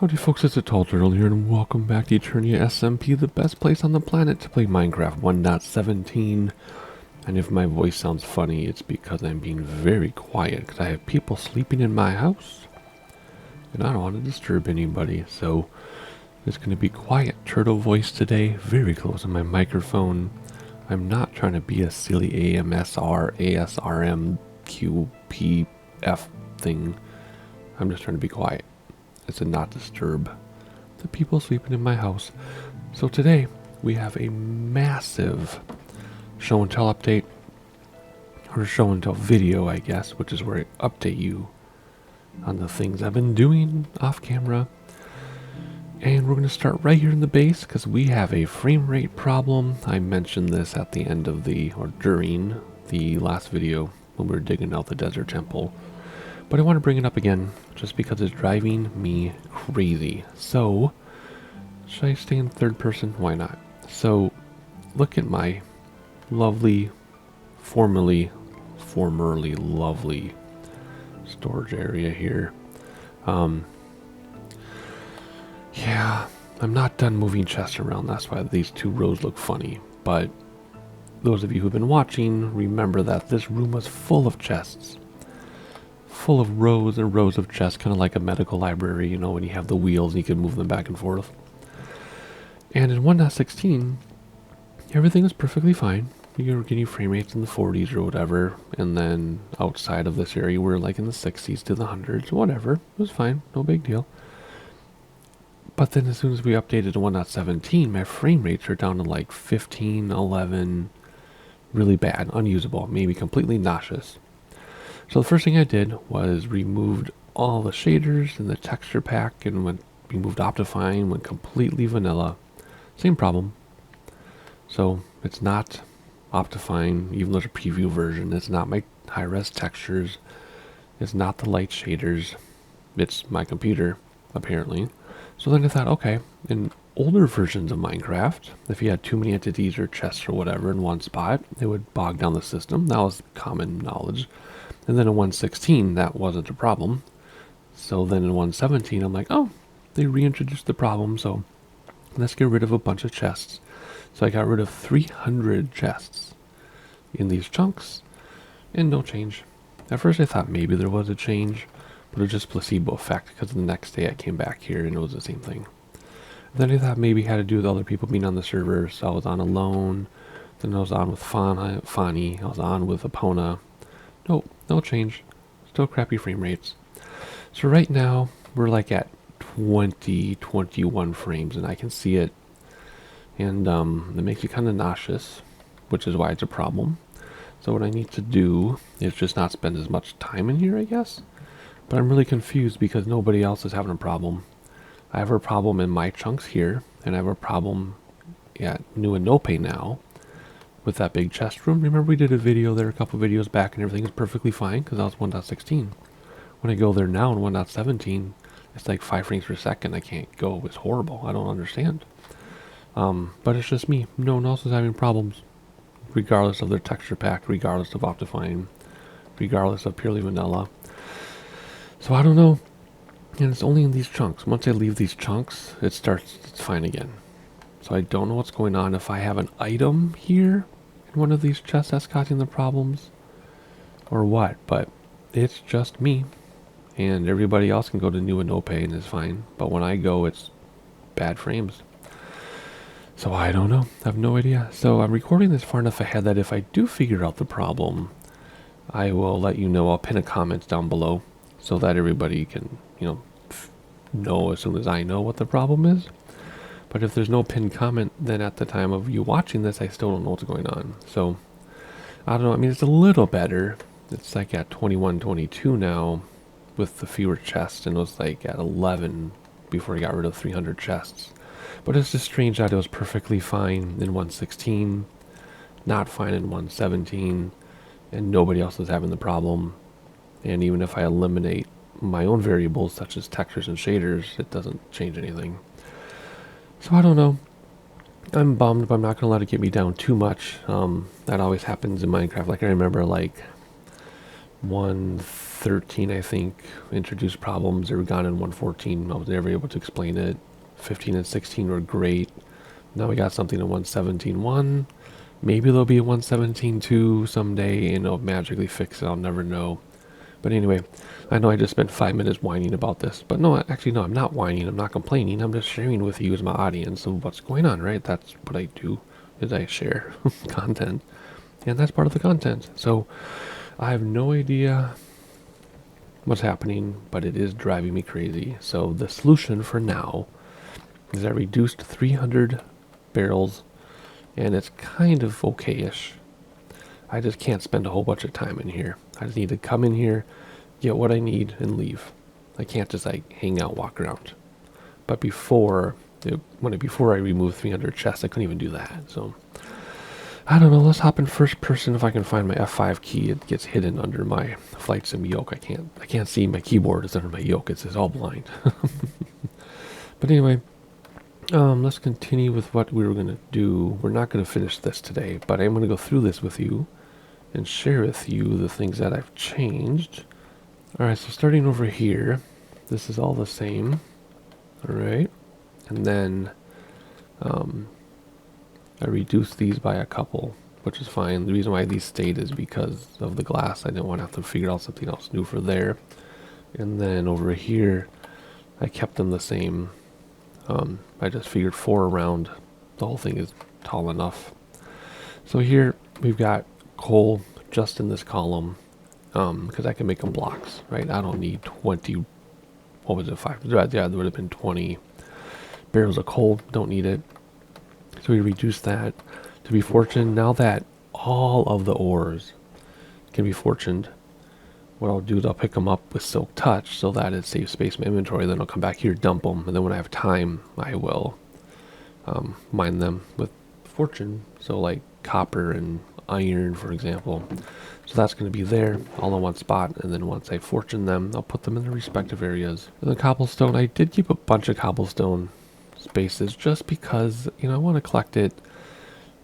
Howdy folks, it's a Tall Turtle here, and welcome back to Eternia SMP, the best place on the planet to play Minecraft 1.17. And if my voice sounds funny, it's because I'm being very quiet, because I have people sleeping in my house, and I don't want to disturb anybody, so it's going to be quiet turtle voice today, very close to my microphone. I'm not trying to be a silly AMSR, ASRM, QPF thing. I'm just trying to be quiet. It's to not disturb the people sleeping in my house. So today we have a massive show and tell update, or show and tell video, I guess, which is where I update you on the things I've been doing off camera. And we're going to start right here in the base because we have a frame rate problem. I mentioned this at the end of during the last video when we were digging out the desert temple. But I want to bring it up again just because it's driving me crazy. So, should I stay in third person? Why not? So, look at my lovely, formerly lovely storage area here. Yeah, I'm not done moving chests around. That's why these two rows look funny. But those of you who've been watching remember that this room was full of chests. Full of rows and rows of chests, kind of like a medical library, you know, when you have the wheels and you can move them back and forth. And in 1.16, everything was perfectly fine. You were getting frame rates in the 40s or whatever, and then outside of this area, we're like in the 60s to the 100s, whatever. It was fine, no big deal. But then as soon as we updated to 1.17, my frame rates are down to like 15, 11, really bad, unusable, maybe completely nauseous. So the first thing I did was removed all the shaders in the texture pack and removed Optifine, went completely vanilla. Same problem. So it's not Optifine, even though it's a preview version. It's not my high-res textures. It's not the light shaders. It's my computer, apparently. So then I thought, okay, in older versions of Minecraft, if you had too many entities or chests or whatever in one spot, it would bog down the system. That was common knowledge. And then in 1.16, that wasn't a problem. So then in 1.17, I'm like, oh, they reintroduced the problem, so let's get rid of a bunch of chests. So I got rid of 300 chests in these chunks, and no change. At first I thought maybe there was a change, but it was just placebo effect, because the next day I came back here and it was the same thing. And then I thought maybe it had to do with other people being on the server, so I was on alone. Then I was on with Fani, I was on with Epona. Nope, no change. Still crappy frame rates. So right now, we're like at 20, 21 frames, and I can see it. And it makes you kind of nauseous, which is why it's a problem. So what I need to do is just not spend as much time in here, I guess. But I'm really confused because nobody else is having a problem. I have a problem in my chunks here, and I have a problem at New and Nope now. With that big chest room. Remember we did a video there a couple videos back and everything is perfectly fine because that was 1.16. When I go there now in 1.17, it's like 5 frames per second. I can't go. It's horrible. I don't understand. But it's just me. No one else is having problems. Regardless of their texture pack, regardless of Optifine, regardless of purely vanilla. So I don't know. And it's only in these chunks. Once I leave these chunks, it's fine again. So I don't know what's going on. If I have an item here in one of these chests that's causing the problems or what, but it's just me, and everybody else can go to New and Nope and it's fine, but when I go it's bad frames. So I don't know. I have no idea. So I'm recording this far enough ahead that if I do figure out the problem, I will let you know. I'll pin a comment down below so that everybody can, know as soon as I know what the problem is. But if there's no pinned comment, then at the time of you watching this, I still don't know what's going on. So, I don't know. I mean, it's a little better. It's like at 21, 22 now with the fewer chests. And it was like at 11 before I got rid of 300 chests. But it's just strange that it was perfectly fine in 1.16, not fine in 1.17, and nobody else is having the problem. And even if I eliminate my own variables, such as textures and shaders, it doesn't change anything. So I don't know. I'm bummed, but I'm not going to let it get me down too much. That always happens in Minecraft. Like I remember like 113, I think, introduced problems. They were gone in 114. I was never able to explain it. 15 and 16 were great. Now we got something in 117.1. Maybe there'll be a 117.2 someday, and it'll magically fix it. I'll never know. But anyway, I know I just spent 5 minutes whining about this. But no, actually, no, I'm not whining. I'm not complaining. I'm just sharing with you as my audience of what's going on, right? That's what I do, is I share content. And that's part of the content. So I have no idea what's happening, but it is driving me crazy. So the solution for now is I reduced 300 barrels, and it's kind of okay-ish. I just can't spend a whole bunch of time in here. I just need to come in here, get what I need, and leave. I can't just like hang out, walk around. But before I removed 300 chests, I couldn't even do that. So I don't know. Let's hop in first person. If I can find my F5 key, it gets hidden under my flight sim yoke. I can't see my keyboard. It's under my yoke. It's all blind. But anyway. Let's continue with what we were going to do. We're not going to finish this today, but I'm going to go through this with you and share with you the things that I've changed. Alright, so starting over here, this is all the same. Alright, and then I reduced these by a couple, which is fine. The reason why these stayed is because of the glass. I didn't want to have to figure out something else new for there. And then over here, I kept them the same. I just figured 4 around. The whole thing is tall enough. So here we've got coal just in this column, because I can make them blocks, right? I don't need 20, what was it, 5? Yeah, there would have been 20 barrels of coal. Don't need it. So we reduced that to be fortuned. Now that all of the ores can be fortuned, what I'll do is I'll pick them up with Silk Touch so that it saves space in my inventory. Then I'll come back here, dump them, and then when I have time, I will mine them with fortune. So like copper and iron, for example. So that's going to be there all in one spot, and then once I fortune them, I'll put them in their respective areas. And the cobblestone, I did keep a bunch of cobblestone spaces just because, you know, I want to collect it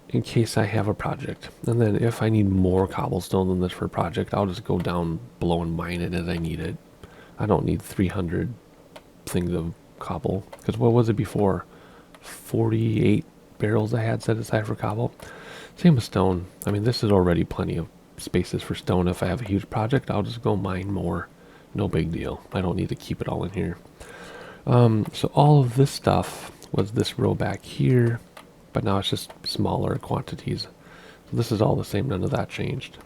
in case I have a project. And then if I need more cobblestone than this for a project, I'll just go down below and mine it as I need it. I don't need 300 things of cobble, because what was it before? 48 barrels I had set aside for cobble. Same with stone. I mean, this is already plenty of spaces for stone. If I have a huge project, I'll just go mine more. No big deal. I don't need to keep it all in here. So all of this stuff was this row back here, but now it's just smaller quantities. So this is all the same, none of that changed.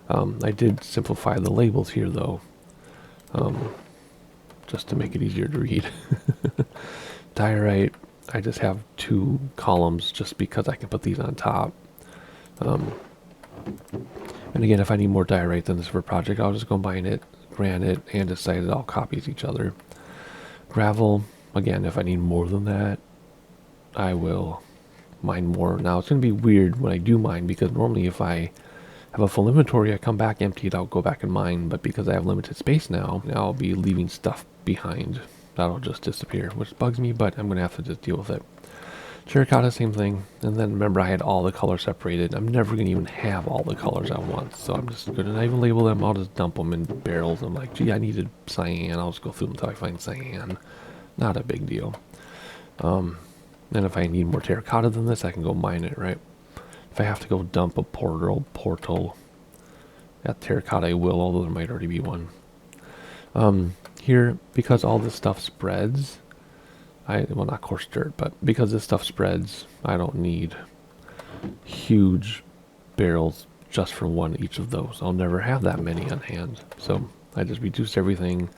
I did simplify the labels here though, just to make it easier to read. Diorite, I just have 2 columns just because I can put these on top. And again, if I need more diorite than this for a project, I'll just go mine it, granite, andesite, it all copies each other. Gravel, again, if I need more than that, I will mine more. Now it's going to be weird when I do mine, because normally if I have a full inventory, I come back, empty it out, go back and mine. But because I have limited space now I'll be leaving stuff behind. That'll just disappear, which bugs me, but I'm going to have to just deal with it. Terracotta, same thing. And then remember, I had all the colors separated. I'm never going to even have all the colors at once, so I'm just going to not even label them. I'll just dump them in barrels. I'm like, gee, I needed cyan. I'll just go through them until I find cyan. Not a big deal. And if I need more terracotta than this, I can go mine it, right? If I have to go dump a portal at terracotta, I will, although there might already be one. Here, because all this stuff spreads, well, not coarse dirt, but because this stuff spreads, I don't need huge barrels just for one each of those. I'll never have that many on hand. So I just reduced everything.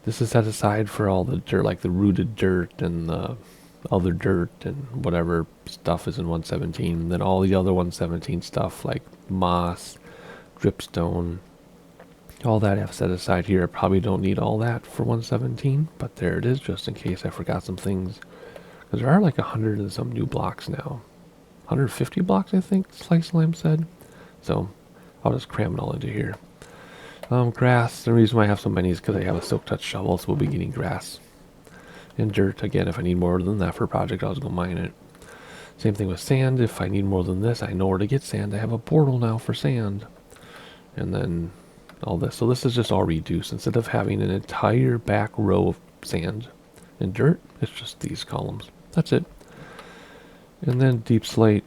This is set aside for all the dirt, like the rooted dirt and the other dirt and whatever stuff is in 117. Then all the other 117 stuff like moss, dripstone, all that I have set aside here. I probably don't need all that for 117, but there it is just in case I forgot some things. Because there are like 100 and some new blocks now. 150 blocks, I think Slice Lime said. So I'll just cram it all into here. Grass, the reason why I have so many is because I have a Silk Touch shovel, so we'll be getting grass. And dirt, again, if I need more than that for a project, I'll just go mine it. Same thing with sand. If I need more than this, I know where to get sand. I have a portal now for sand. And then all this. So this is just all reduced. Instead of having an entire back row of sand and dirt, it's just these columns. That's it. And then deep slate.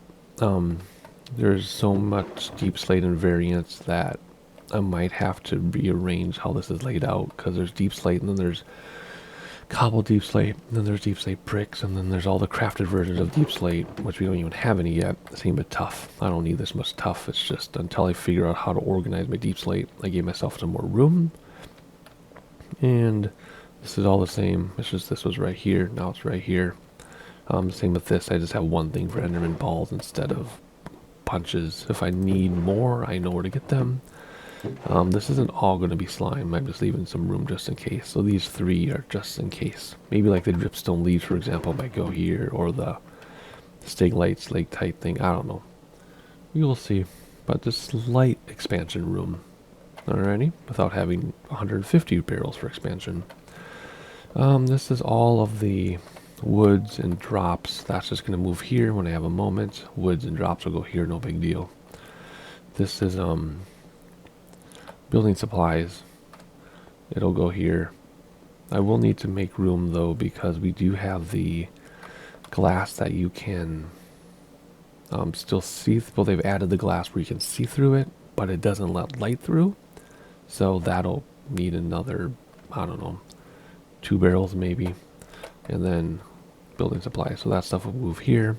There's so much deep slate invariance that I might have to rearrange how this is laid out, because there's deep slate and then there's cobble deep slate, and then there's deep slate bricks, and then there's all the crafted versions of deep slate, which we don't even have any yet. It seems a bit tough. I don't need this much tough. It's just until I figure out how to organize my deep slate, I gave myself some more room. And this is all the same. It's just this was right here. Now it's right here. Same with this. I just have one thing for Enderman balls instead of punches. If I need more, I know where to get them. This isn't all going to be slime. I'm just leaving some room just in case. So these three are just in case. Maybe like the dripstone leaves, for example, might go here, or the Staglite slate type thing. I don't know. We will see. But just slight expansion room. Alrighty, without having 150 barrels for expansion. This is all of the woods and drops. That's just going to move here when I have a moment. Woods and drops will go here, no big deal. This is building supplies. It'll go here. I will need to make room though, because we do have the glass that you can still see. Well, they've added the glass where you can see through it, but it doesn't let light through. So that'll need another, I don't know, 2 barrels maybe. And then building supplies. So that stuff will move here.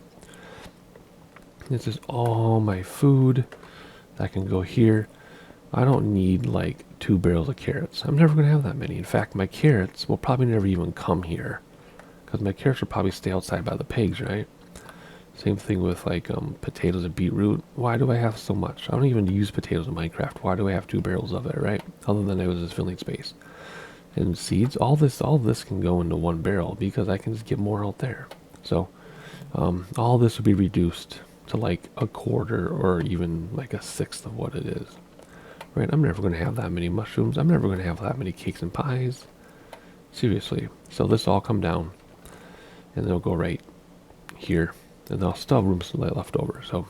This is all my food. That can go here. I don't need like 2 barrels of carrots. I'm never going to have that many. In fact, my carrots will probably never even come here, because my carrots will probably stay outside by the pigs, right? Same thing with like potatoes and beetroot. Why do I have so much? I don't even use potatoes in Minecraft. Why do I have 2 barrels of it, right? Other than it was just filling space. And seeds, all this can go into 1 barrel, because I can just get more out there. So all this would be reduced to like a quarter or even like a sixth of what it is. Right? I'm never going to have that many mushrooms. I'm never going to have that many cakes and pies. Seriously. So this will all come down, and it'll go right here. And I'll still have room left over. So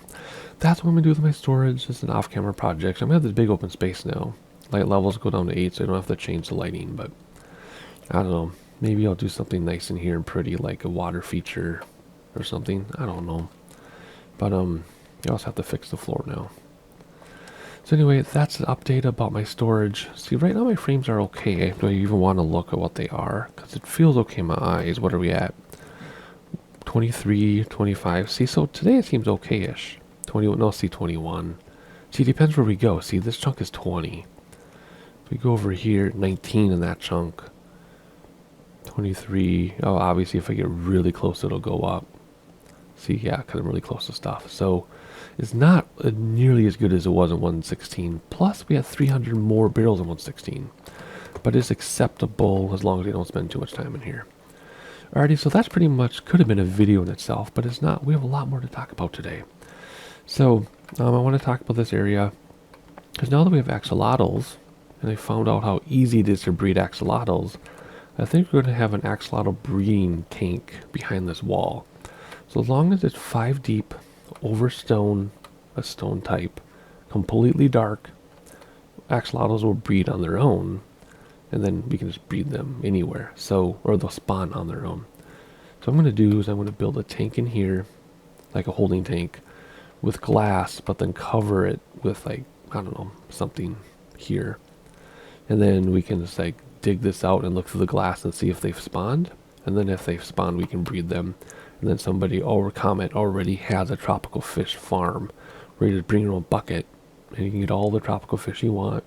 that's what I'm going to do with my storage. It's an off-camera project. I'm going to have this big open space now. Light levels go down to 8, so I don't have to change the lighting. But I don't know. Maybe I'll do something nice in here and pretty, like a water feature or something. I don't know. But you also have to fix the floor now. So anyway, that's an update about my storage. See, right now my frames are okay. Do I even want to look at what they are? Because it feels okay in my eyes. What are we at? 23, 25. See, so today it seems okay-ish. 21, no, see, 21. See, it depends where we go. See, this chunk is 20. If we go over here, 19 in that chunk. 23. Oh, obviously, if I get really close, it'll go up. See, yeah, because I'm really close to stuff. So it's not nearly as good as it was in 116. Plus, we have 300 more barrels in 116. But it's acceptable as long as we don't spend too much time in here. Alrighty, so that's pretty much, could have been a video in itself, but it's not. We have a lot more to talk about today. So, I want to talk about this area, because now that we have axolotls, and I found out how easy it is to breed axolotls, I think we're going to have an axolotl breeding tank behind this wall. So as long as it's 5 deep, over stone, a stone type, completely dark, axolotls will breed on their own, and then we can just breed them anywhere. So, or they'll spawn on their own. So what I'm going to do is I'm going to build a tank in here, like a holding tank, with glass, but then cover it with like, I don't know, something here. And then we can just like dig this out and look through the glass and see if they've spawned. And then if they've spawned, we can breed them. And then somebody or comment already has a tropical fish farm where you just bring your own bucket and you can get all the tropical fish you want.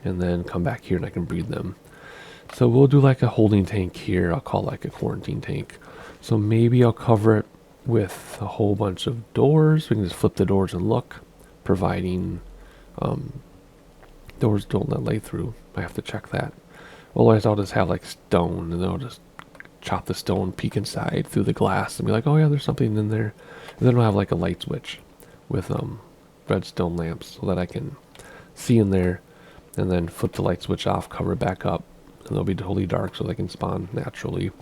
And then come back here and I can breed them. So we'll do like a holding tank here. I'll call it like a quarantine tank. So maybe I'll cover it with a whole bunch of doors. We can just flip the doors and look, providing doors don't let light through. I have to check that. Otherwise I'll just have like stone, and then I'll just chop the stone, peek inside through the glass and be like, oh yeah, there's something in there. And then I'll have like a light switch with redstone lamps so that I can see in there, and then flip the light switch off, cover it back up, and they'll be totally dark so they can spawn naturally.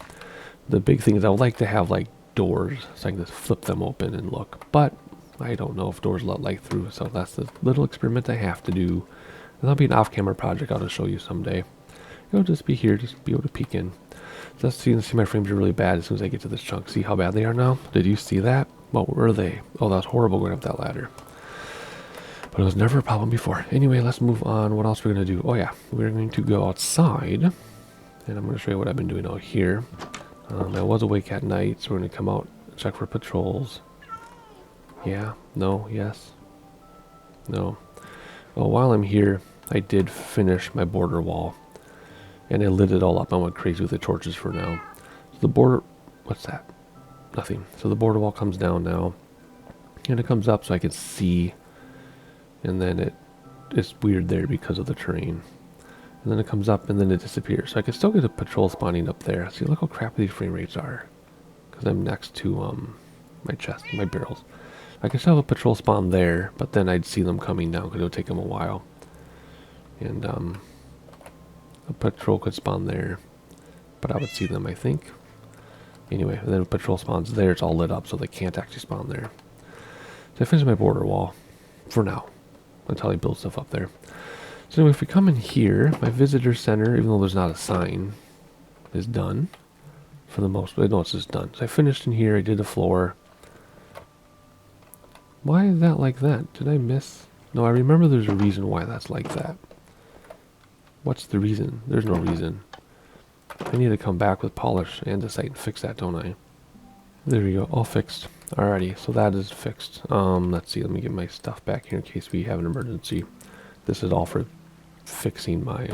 The big thing is I would like to have like doors so I can just flip them open and look, but I don't know if doors let light through, so that's the little experiment I have to do. That'll be an off-camera project I'll just show you someday. It'll just be here, just be able to peek in. Just so you can see my frames are really bad as soon as I get to this chunk. See how bad they are now? Did you see that? What were they? Oh, that was horrible going up that ladder. But it was never a problem before. Anyway, let's move on. What else we're going to do? Oh yeah, we're going to go outside. And I'm going to show you what I've been doing out here. I was awake at night, so we're going to come out and check for patrols. Yeah, no, yes, no. Well, while I'm here, I did finish my border wall. And I lit it all up. I went crazy with the torches for now. So the border... What's that? Nothing. So the border wall comes down now. And it comes up so I can see. And then it's weird there because of the terrain. And then it comes up and then it disappears. So I can still get a patrol spawning up there. See, look how crappy these frame rates are. Because I'm next to my chest, my barrels. I can still have a patrol spawn there. But then I'd see them coming down because it would take them a while. And a patrol could spawn there, but I would see them, I think. Anyway, and then if patrol spawns there, it's all lit up, so they can't actually spawn there. So I finished my border wall, for now, until I build stuff up there. So anyway, if we come in here, my visitor center, even though there's not a sign, is done. For the most part, no, it's just done. So I finished in here, I did the floor. Why is that like that? Did I miss? No, I remember there's a reason why that's like that. What's the reason? There's no reason. I need to come back with polish and andesite and fix that, don't I? There we go, all fixed. Alrighty, so that is fixed. Let's see, let me get my stuff back here in case we have an emergency. This is all for fixing my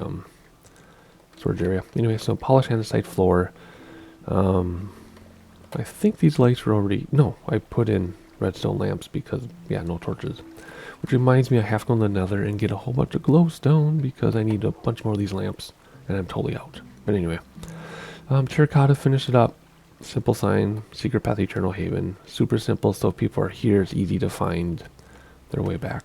storage area. Anyway, so polish andesite floor. I think these lights were already... No, I put in redstone lamps because, yeah, no torches. Which reminds me I have to go in the nether and get a whole bunch of glowstone because I need a bunch more of these lamps. And I'm totally out. But anyway. Terracotta, finish it up. Simple sign, secret path, eternal haven. Super simple, so if people are here, it's easy to find their way back.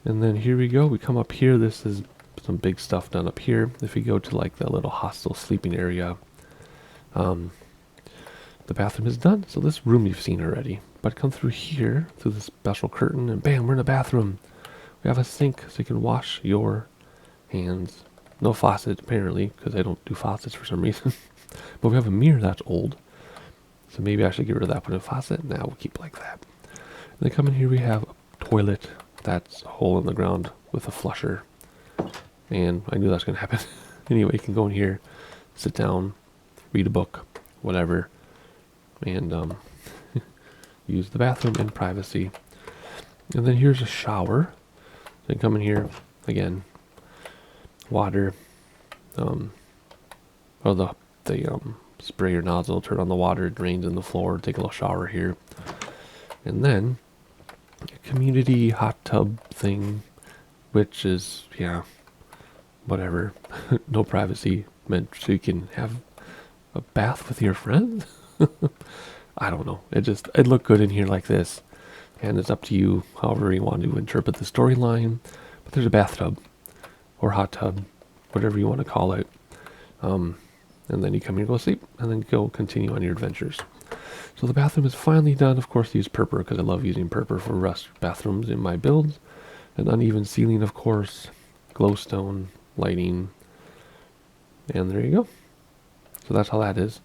And then here we go. We come up here. This is some big stuff done up here. If we go to like the little hostel sleeping area, the bathroom is done. So this room you've seen already. But come through here, through this special curtain, and bam, we're in a bathroom. We have a sink so you can wash your hands. No faucet, apparently, because I don't do faucets for some reason. But we have a mirror that's old. So maybe I should get rid of that, put in a faucet. Now we'll keep it like that. And then come in here, we have a toilet that's a hole in the ground with a flusher. And I knew that was going to happen. Anyway, you can go in here, sit down, read a book, whatever. And use the bathroom in privacy. And then here's a shower. Then come in here, again, water. Spray your nozzle, turn on the water, it drains in the floor, take a little shower here. And then a community hot tub thing, which is, yeah, whatever. No privacy, meant so you can have a bath with your friends. I don't know. It looked good in here like this. And it's up to you, however you want to interpret the storyline. But there's a bathtub, or hot tub, whatever you want to call it. And then you come here, go sleep, and then go continue on your adventures. So the bathroom is finally done. Of course, I use purple because I love using purple for rust bathrooms in my builds. An uneven ceiling, of course, glowstone, lighting, and there you go. So that's how that is.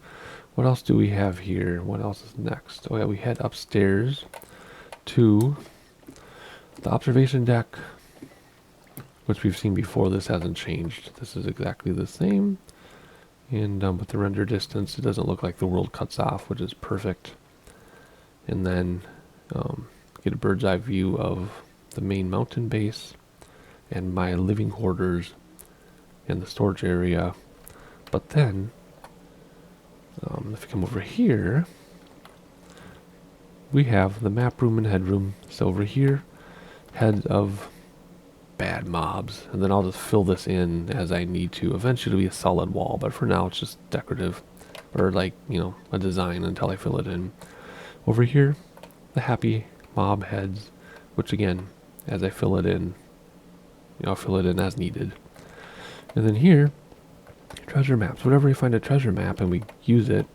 What else do we have here? What else is next? Oh yeah, we head upstairs to the observation deck, which we've seen before. This hasn't changed. This is exactly the same. And with the render distance, it doesn't look like the world cuts off, which is perfect. And then get a bird's eye view of the main mountain base and my living quarters and the storage area. But then, if you come over here, we have the map room and headroom. So over here, heads of bad mobs, and then I'll just fill this in as I need to. Eventually it'll be a solid wall, but for now it's just decorative, or like, you know, a design until I fill it in. Over here, the happy mob heads, which again, as I fill it in, you know, I'll fill it in as needed. And then here, treasure maps. Whenever we find a treasure map and we use it,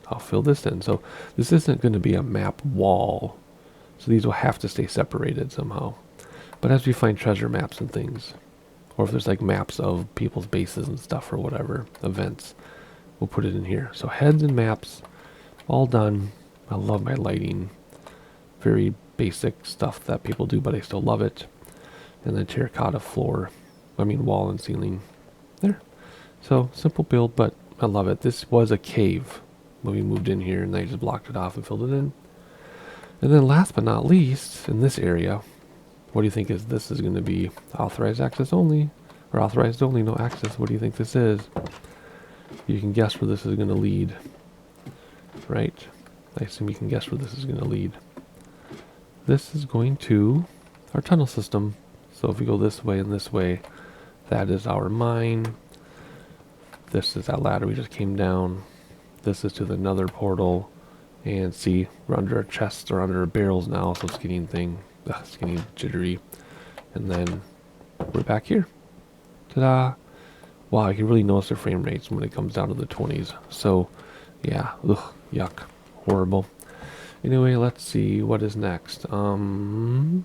I'll fill this in. So this isn't going to be a map wall, so these will have to stay separated somehow. But as we find treasure maps and things, Or if there's like maps of people's bases and stuff or whatever, events, we'll put it in here. So heads and maps, all done. I love my lighting. Very basic stuff that people do, but I still love it. And then terracotta floor, wall and ceiling. There. So simple build, but I love it. This was a cave when we moved in here, and they just blocked it off and filled it in. And then last but not least, in this area, what do you think this is going to be? Authorized access only, or authorized only, no access. What do you think this is? You can guess where this is going to lead, right? I assume you can guess where this is going to lead. This is going to our tunnel system. So if we go this way and this way, that is our mine. This is that ladder we just came down. This is to the nether portal. And see, we're under our chests or under our barrels now, so it's getting it's getting jittery. And then we're back here. Ta-da! Wow, you can really notice the frame rates when it comes down to the 20s. So, yeah, ugh, yuck, horrible. Anyway, let's see what is next. Well,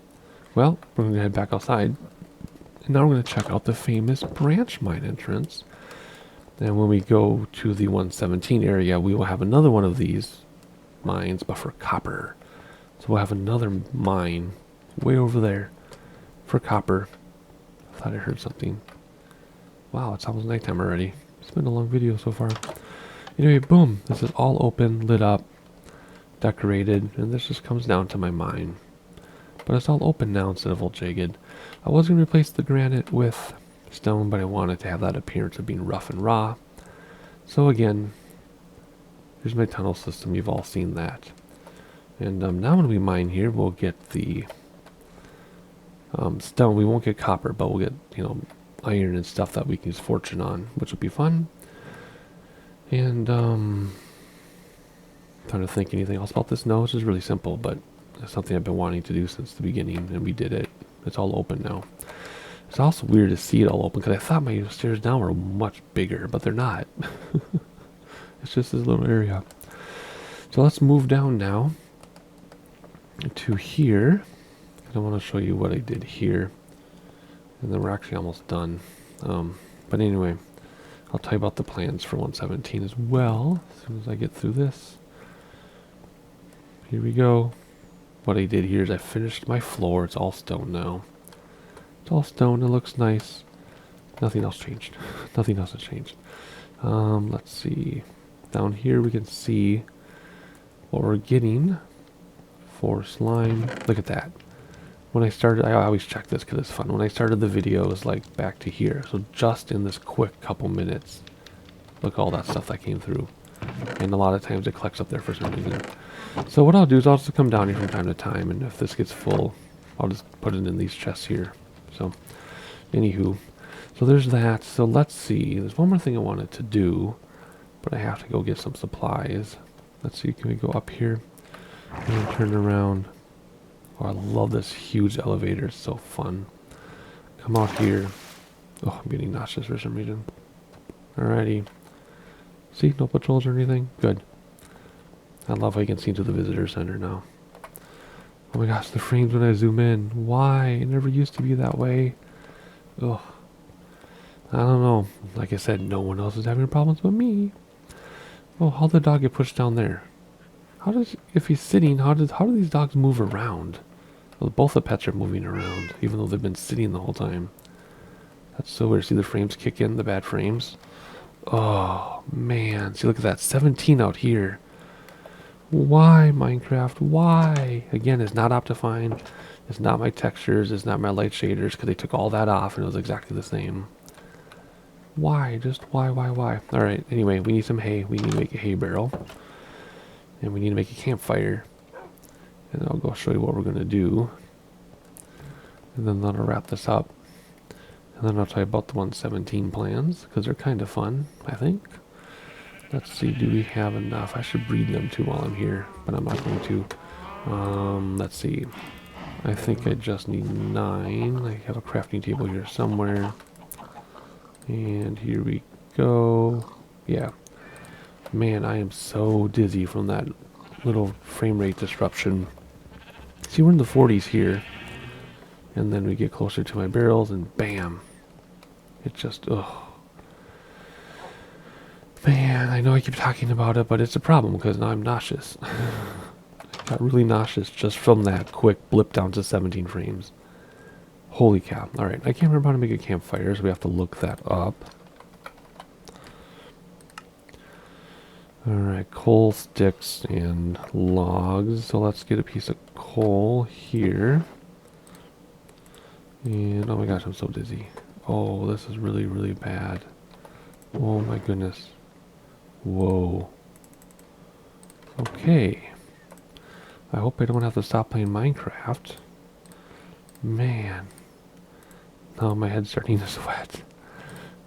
we're going to head back outside. And now we're going to check out the famous branch mine entrance. And when we go to the 117 area, we will have another one of these mines, but for copper. So we'll have another mine way over there for copper. I thought I heard something. Wow, it's almost nighttime already. It's been a long video so far. Anyway, boom. This is all open, lit up, decorated, and this just comes down to my mine. But it's all open now instead of all jagged. I was going to replace the granite with stone, but I wanted to have that appearance of being rough and raw. So again, here's my tunnel system. You've all seen that. And now when we mine here, we'll get the stone. We won't get copper, but we'll get, iron and stuff that we can use fortune on, which will be fun. And trying to think anything else about this. No, it's just really simple, but it's something I've been wanting to do since the beginning, and we did it. It's all open now. It's also weird to see it all open, because I thought my stairs down were much bigger, but they're not. It's just this little area. So let's move down now to here. I want to show you what I did here. And then we're actually almost done. But anyway, I'll tell you about the plans for 117 as well, as soon as I get through this. Here we go. What I did here is I finished my floor. It's all stone now. It's all stone. It looks nice. Nothing else changed. Nothing else has changed. Let's see. Down here we can see what we're getting for slime. Look at that. When I started, I always check this because it's fun. When I started the video, it was like back to here. So just in this quick couple minutes, look at all that stuff that came through. And a lot of times it collects up there for some reason. So what I'll do is I'll just come down here from time to time, and if this gets full, I'll just put it in these chests here. So, anywho. So there's that. So let's see. There's one more thing I wanted to do, but I have to go get some supplies. Let's see. Can we go up here and turn around? Oh, I love this huge elevator. It's so fun. Come out here. Oh, I'm getting nauseous for some reason. Alrighty. See, no patrols or anything? Good. I love how you can see into the visitor center now. Oh my gosh, the frames when I zoom in. Why? It never used to be that way. Ugh. I don't know. Like I said, no one else is having problems but me. Oh, how'd the dog get pushed down there? If he's sitting, how do these dogs move around? Well, both the pets are moving around, even though they've been sitting the whole time. That's so weird. See the frames kick in, the bad frames? Oh, man. See, look at that. 17 out here. Why, Minecraft? Why? Again, it's not Optifine. It's not my textures. It's not my light shaders, because they took all that off and it was exactly the same. Why? Just why? Alright, anyway, we need some hay. We need to make a hay barrel. And we need to make a campfire. And I'll go show you what we're going to do. And then that'll wrap this up. And then I'll tell you about the 117 plans, because they're kind of fun, I think. Let's see, do we have enough? I should breed them too while I'm here, but I'm not going to. Let's see. I think I just need 9. I have a crafting table here somewhere. And here we go. Yeah. Man, I am so dizzy from that little frame rate disruption. See, we're in the 40s here. And then we get closer to my barrels and bam. It just, ugh. Man, I know I keep talking about it, but it's a problem because now I'm nauseous. Got really nauseous just from that quick blip down to 17 frames. Holy cow. Alright, I can't remember how to make a campfire, so we have to look that up. Alright, coal, sticks, and logs. So let's get a piece of coal here. And, oh my gosh, I'm so dizzy. Oh, this is really, really bad. Oh my goodness. Whoa. Okay. I hope I don't have to stop playing Minecraft. Man. Now my head's starting to sweat.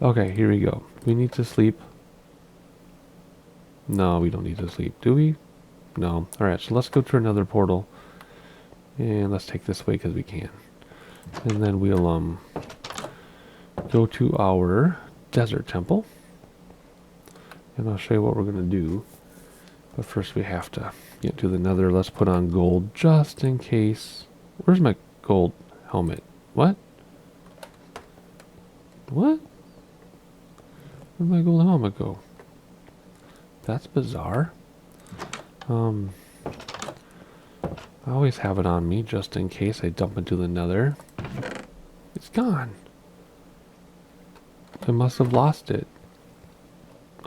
Okay, here we go. We need to sleep. No, we don't need to sleep, do we? No. Alright, so let's go to another portal. And let's take this way because we can. And then we'll go to our desert temple. And I'll show you what we're going to do. But first we have to get to the nether. Let's put on gold just in case. Where's my gold helmet? What? What? Where'd my gold helmet go? That's bizarre. I always have it on me just in case I dump into the nether. It's gone. I must have lost it.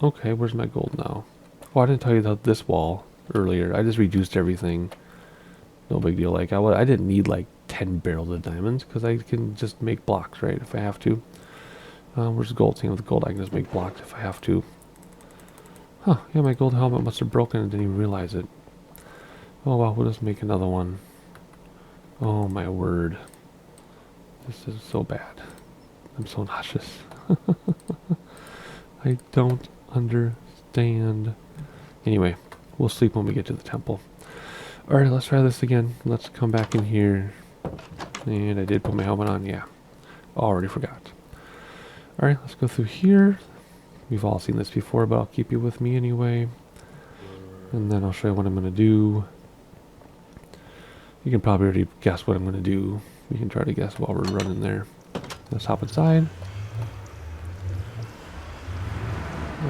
Okay, where's my gold now? Oh, I didn't tell you about this wall earlier. I just reduced everything. No big deal. Like I didn't need like 10 barrels of diamonds because I can just make blocks, right? If I have to. Where's the gold? Same with gold. I can just make blocks if I have to. Huh? Yeah, my gold helmet must have broken and didn't even realize it. Oh well, we'll just make another one. Oh my word. This is so bad. I'm so nauseous. I don't understand. Anyway, we'll sleep when we get to the temple. Alright, let's try this again. Let's come back in here. And I did put my helmet on, yeah. Already forgot. Alright, let's go through here. We've all seen this before, but I'll keep you with me anyway. And then I'll show you what I'm going to do. You can probably already guess what I'm going to do. You can try to guess while we're running there. Let's hop inside.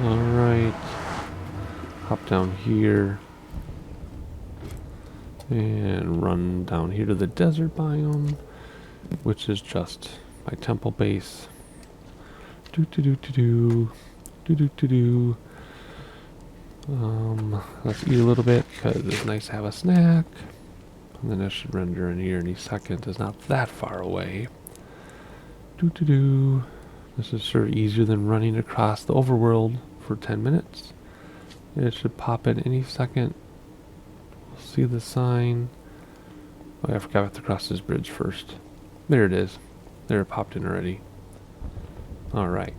Alright. Hop down here. And run down here to the desert biome, which is just my temple base. Let's eat a little bit because it's nice to have a snack. And then I should render in here any second. It's not that far away. This is sort of easier than running across the overworld for 10 minutes. It should pop in any second. We'll see the sign. Oh, I forgot I have to cross this bridge first. There it is. There it popped in already. Alright.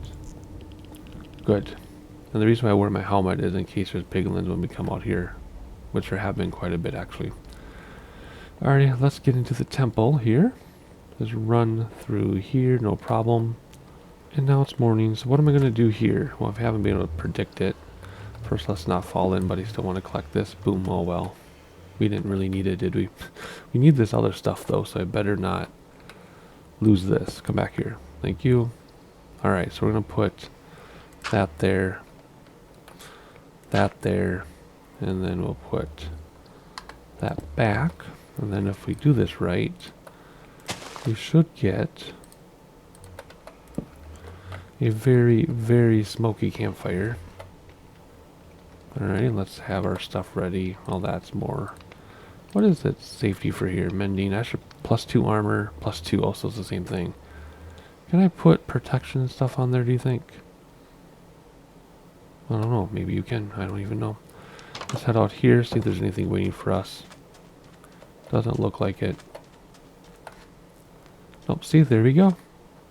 Good. And the reason why I wear my helmet is in case there's piglins when we come out here. Which there have been quite a bit actually. Alright, let's get into the temple here. Just run through here, no problem. And now it's morning, so what am I going to do here? Well, if I haven't been able to predict it. First, let's not fall in, but I still want to collect this. Boom, oh well. We didn't really need it, did we? We need this other stuff though, so I better not lose this. Come back here. Thank you. Alright, so we're going to put that there, and then we'll put that back. And then if we do this right, we should get a very, very smoky campfire. Alright, let's have our stuff ready. Well, that's more. What is it? Safety for here. Mending. I should +2 armor, +2 also is the same thing. Can I put protection and stuff on there, do you think? I don't know. Maybe you can. I don't even know. Let's head out here, see if there's anything waiting for us. Doesn't look like it. Nope, see, there we go.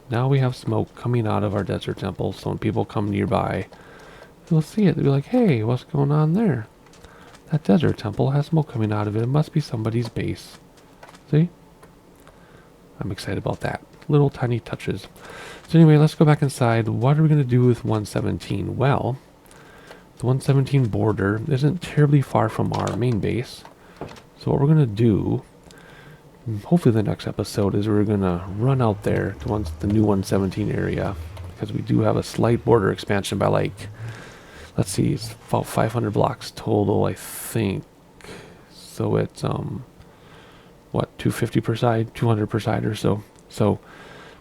Now we have smoke coming out of our desert temple, so when people come nearby, they'll see it. They'll be like, hey, what's going on there? That desert temple has smoke coming out of it. It must be somebody's base. See? I'm excited about that. Little tiny touches. So anyway, let's go back inside. What are we going to do with 117? Well, the 117 border isn't terribly far from our main base. So what we're going to do, hopefully the next episode, is we're going to run out there to the new 117 area because we do have a slight border expansion by like, let's see, it's about 500 blocks total, I think. So it's what, 250 per side, 200 per side or so. So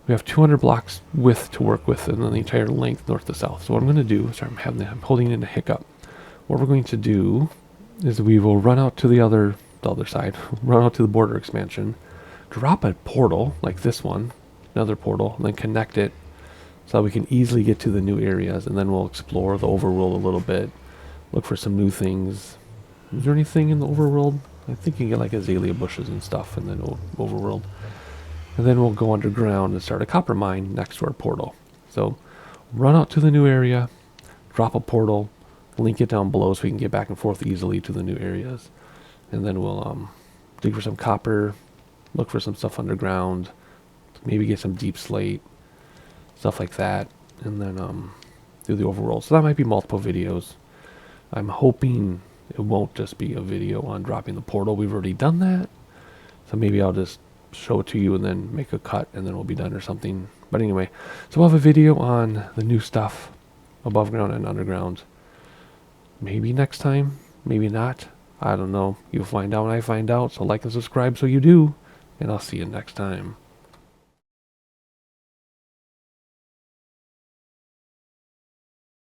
we have 200 blocks width to work with, and then the entire length north to south. So what I'm going to do, sorry, I'm holding in a hiccup. What we're going to do is we will run out to the other side, run out to the border expansion, drop a portal like this one, another portal, and then connect it so that we can easily get to the new areas, and then we'll explore the overworld a little bit, look for some new things. Is there anything in the overworld? I think you can get like azalea bushes and stuff in the overworld. And then we'll go underground and start a copper mine next to our portal. So run out to the new area, drop a portal, link it down below so we can get back and forth easily to the new areas. And then we'll dig for some copper, look for some stuff underground, maybe get some deep slate, stuff like that, and then do the overworld. So that might be multiple videos. I'm hoping it won't just be a video on dropping the portal. We've already done that. So maybe I'll just show it to you and then make a cut and then we'll be done or something. But anyway, so we'll have a video on the new stuff above ground and underground. Maybe next time, maybe not. I don't know. You'll find out when I find out. So like and subscribe so you do. And I'll see you next time.